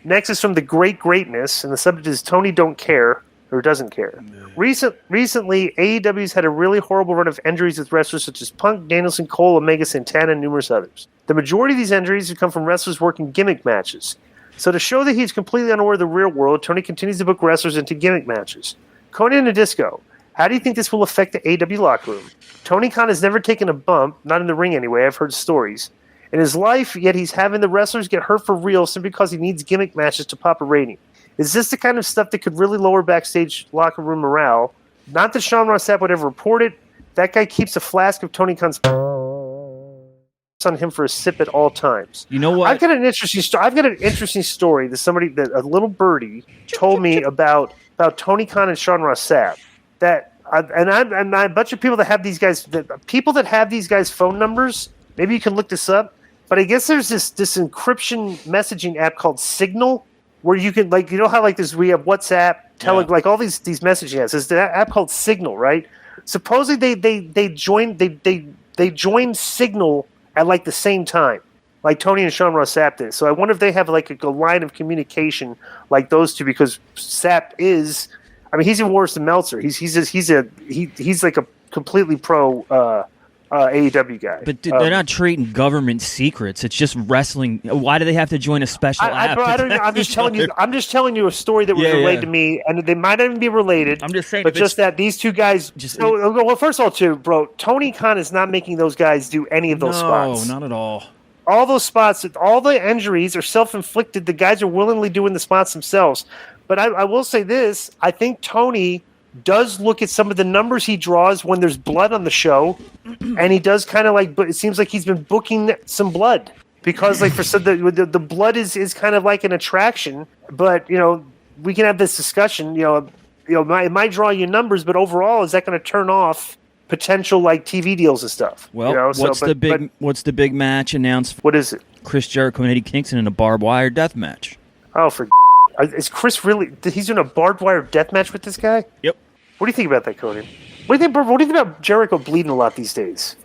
Next is from The Great Greatness, and the subject is Tony Don't Care, or Doesn't Care. Recently, AEW's had a really horrible run of injuries with wrestlers such as Punk, Danielson, Cole, Omega, Santana, and numerous others. The majority of these injuries have come from wrestlers working gimmick matches. So to show that he's completely unaware of the real world, Tony continues to book wrestlers into gimmick matches. Konnan and Disco, how do you think this will affect the AEW locker room? Tony Khan has never taken a bump, not in the ring anyway, I've heard stories, in his life, yet he's having the wrestlers get hurt for real simply because he needs gimmick matches to pop a rating. Is this the kind of stuff that could really lower backstage locker room morale? Not that Sean Ross Sapp would ever report it. That guy keeps a flask of Tony Khan's on him for a sip at all times. You know what? I've got an interesting story that a little birdie told me about Tony Khan and Sean Ross Sapp. A bunch of people that have these guys, phone numbers. Maybe you can look this up. But I guess there's this encryption messaging app called Signal, where you can, like, you know how like we have WhatsApp, Telegram, like all these messaging apps. There's that app called Signal, right? Supposedly they joined Signal at like the same time, like Tony and Sean Ross Sapp did. So I wonder if they have like a line of communication like those two, because Sapp is, I mean, he's even worse than Meltzer. He's like a completely pro AEW guy. But they're not trading government secrets. It's just wrestling. Why do they have to join a special app? I don't know. I'm just telling you a story that was relayed to me, and they might not even be related. I'm just saying, but just that these two guys. Well, first of all, too, bro, Tony Khan is not making those guys do any of those spots. No, not at all. All those spots, all the injuries are self-inflicted. The guys are willingly doing the spots themselves. But I will say this: I think Tony does look at some of the numbers he draws when there's blood on the show, and he does kind of like, but it seems like he's been booking some blood because like the blood is kind of like an attraction. But we can have this discussion. It might draw you numbers, but overall, is that going to turn off potential like TV deals and stuff? Well, what's the big match announced? What is it? Chris Jericho and Eddie Kingston in a barbed wire death match. Oh, is Chris really? He's doing a barbed wire death match with this guy? Yep. What do you think about that, Konnan? What do you think about Jericho bleeding a lot these days?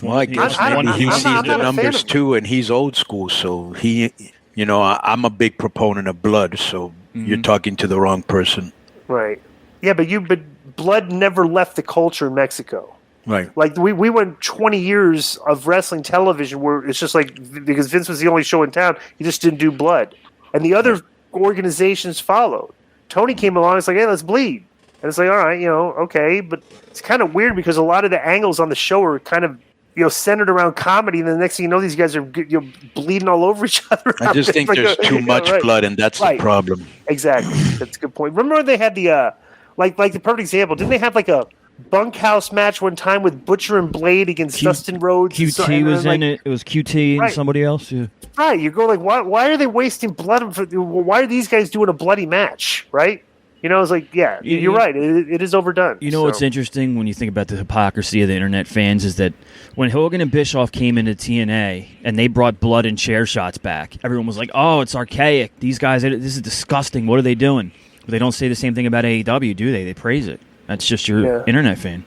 Well, I guess maybe he sees the numbers too, and he's old school, so I'm a big proponent of blood, so you're talking to the wrong person. Right. Yeah, but blood never left the culture in Mexico. Right. Like we went 20 years of wrestling television where it's just like, because Vince was the only show in town, he just didn't do blood. And the other organizations followed. Tony came along, it's like, hey, let's bleed. And it's like, all right, okay, but it's kind of weird because a lot of the angles on the show are kind of, centered around comedy, and the next thing you know, these guys are bleeding all over each other. I just think there's too much blood, and that's the problem. Exactly, that's a good point. Remember when they had the like the perfect example? Didn't they have like a bunkhouse match one time with Butcher and Blade against Dustin Rhodes? QT was in it. It was QT and somebody else. Yeah. Right. You go like, why are they wasting blood? Why are these guys doing a bloody match? Right. It's like, yeah, you're right. It is overdone. What's interesting when you think about the hypocrisy of the internet fans is that when Hogan and Bischoff came into TNA and they brought blood and chair shots back, everyone was like, oh, it's archaic. These guys, this is disgusting. What are they doing? But they don't say the same thing about AEW, do they? They praise it. That's just your internet fan.